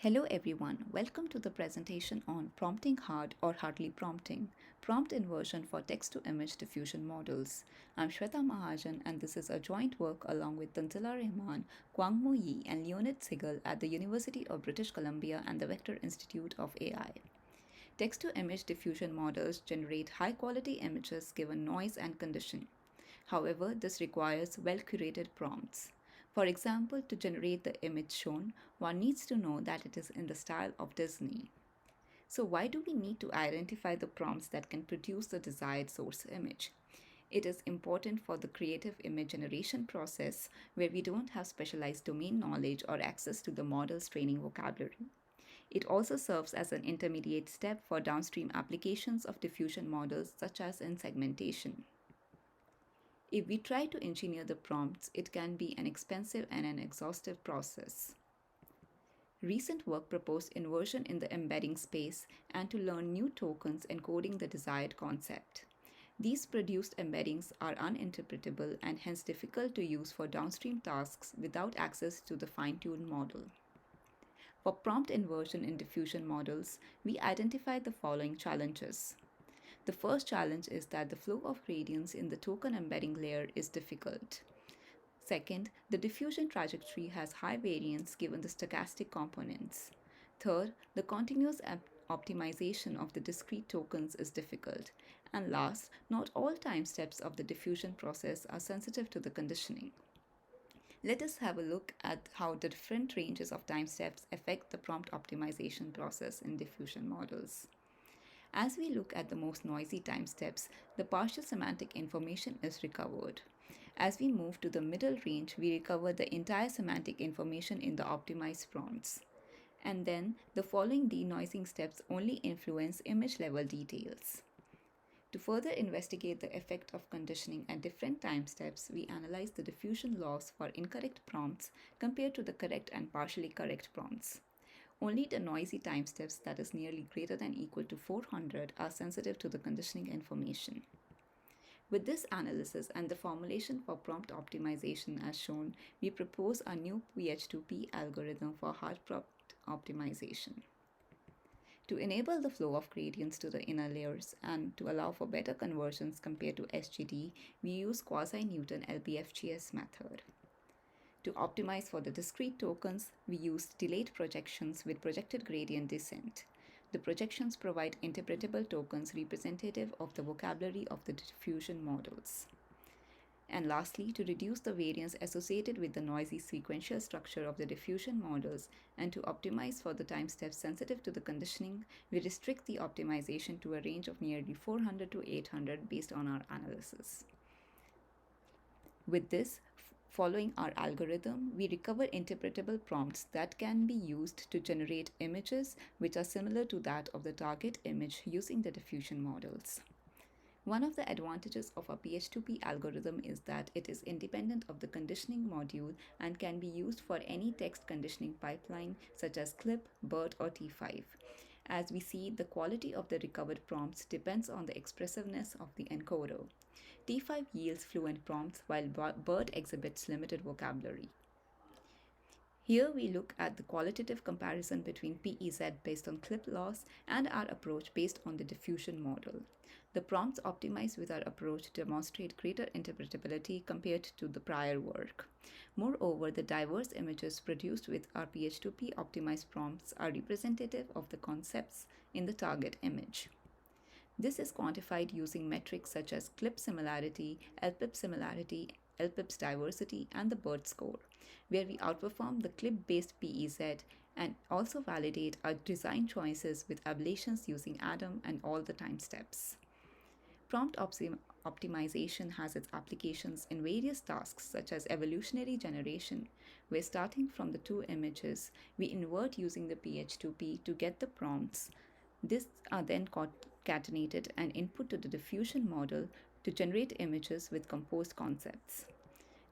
Hello everyone, welcome to the presentation on prompting hard or hardly prompting, prompt inversion for text-to-image diffusion models. I'm Shweta Mahajan and this is a joint work along with Tanzila Rehman, Kwangmo Yi and Leonid Sigel at the University of British Columbia and the Vector Institute of AI. Text-to-image diffusion models generate high-quality images given noise and condition. However, this requires well-curated prompts. For example, to generate the image shown, one needs to know that it is in the style of Disney. So why do we need to identify the prompts that can produce the desired source image? It is important for the creative image generation process where we don't have specialized domain knowledge or access to the model's training vocabulary. It also serves as an intermediate step for downstream applications of diffusion models such as in segmentation. If we try to engineer the prompts, it can be an expensive and an exhaustive process. Recent work proposed inversion in the embedding space and to learn new tokens encoding the desired concept. These produced embeddings are uninterpretable and hence difficult to use for downstream tasks without access to the fine-tuned model. For prompt inversion in diffusion models, we identified the following challenges. The first challenge is that the flow of gradients in the token embedding layer is difficult. Second, the diffusion trajectory has high variance given the stochastic components. Third, the continuous optimization of the discrete tokens is difficult. And last, not all time steps of the diffusion process are sensitive to the conditioning. Let us have a look at how the different ranges of time steps affect the prompt optimization process in diffusion models. As we look at the most noisy time steps, the partial semantic information is recovered. As we move to the middle range, we recover the entire semantic information in the optimized prompts. And then, the following denoising steps only influence image level details. To further investigate the effect of conditioning at different time steps, we analyze the diffusion loss for incorrect prompts compared to the correct and partially correct prompts. Only the noisy time steps that is nearly greater than equal to 400 are sensitive to the conditioning information. With this analysis and the formulation for prompt optimization as shown, we propose a new PH2P algorithm for hard prompt optimization. To enable the flow of gradients to the inner layers and to allow for better conversions compared to SGD, we use quasi-Newton LBFGS method. To optimize for the discrete tokens, we used delayed projections with projected gradient descent. The projections provide interpretable tokens representative of the vocabulary of the diffusion models. And lastly, to reduce the variance associated with the noisy sequential structure of the diffusion models and to optimize for the time steps sensitive to the conditioning, we restrict the optimization to a range of nearly 400 to 800 based on our analysis. With this, following our algorithm, we recover interpretable prompts that can be used to generate images which are similar to that of the target image using the diffusion models. One of the advantages of a PH2P algorithm is that it is independent of the conditioning module and can be used for any text conditioning pipeline such as CLIP, BERT, or T5. As we see, the quality of the recovered prompts depends on the expressiveness of the encoder. T5 yields fluent prompts while BERT exhibits limited vocabulary. Here we look at the qualitative comparison between PEZ based on clip loss and our approach based on the diffusion model. The prompts optimized with our approach demonstrate greater interpretability compared to the prior work. Moreover, the diverse images produced with our PH2P optimized prompts are representative of the concepts in the target image. This is quantified using metrics such as clip similarity, LPIP similarity, LPIP's diversity, and the BERT score, where we outperform the clip-based PEZ and also validate our design choices with ablations using Adam and all the time steps. Prompt optimization has its applications in various tasks such as evolutionary generation, where starting from the two images, we invert using the PH2P to get the prompts. These are then concatenated and input to the diffusion model to generate images with composed concepts.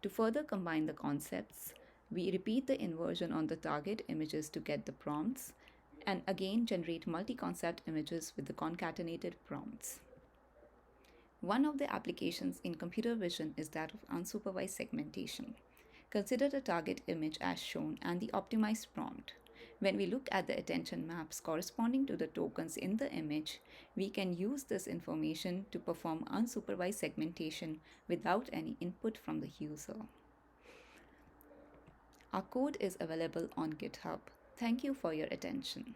To further combine the concepts, we repeat the inversion on the target images to get the prompts, and again generate multi-concept images with the concatenated prompts. One of the applications in computer vision is that of unsupervised segmentation. Consider the target image as shown and the optimized prompt. When we look at the attention maps corresponding to the tokens in the image, we can use this information to perform unsupervised segmentation without any input from the user. Our code is available on GitHub. Thank you for your attention.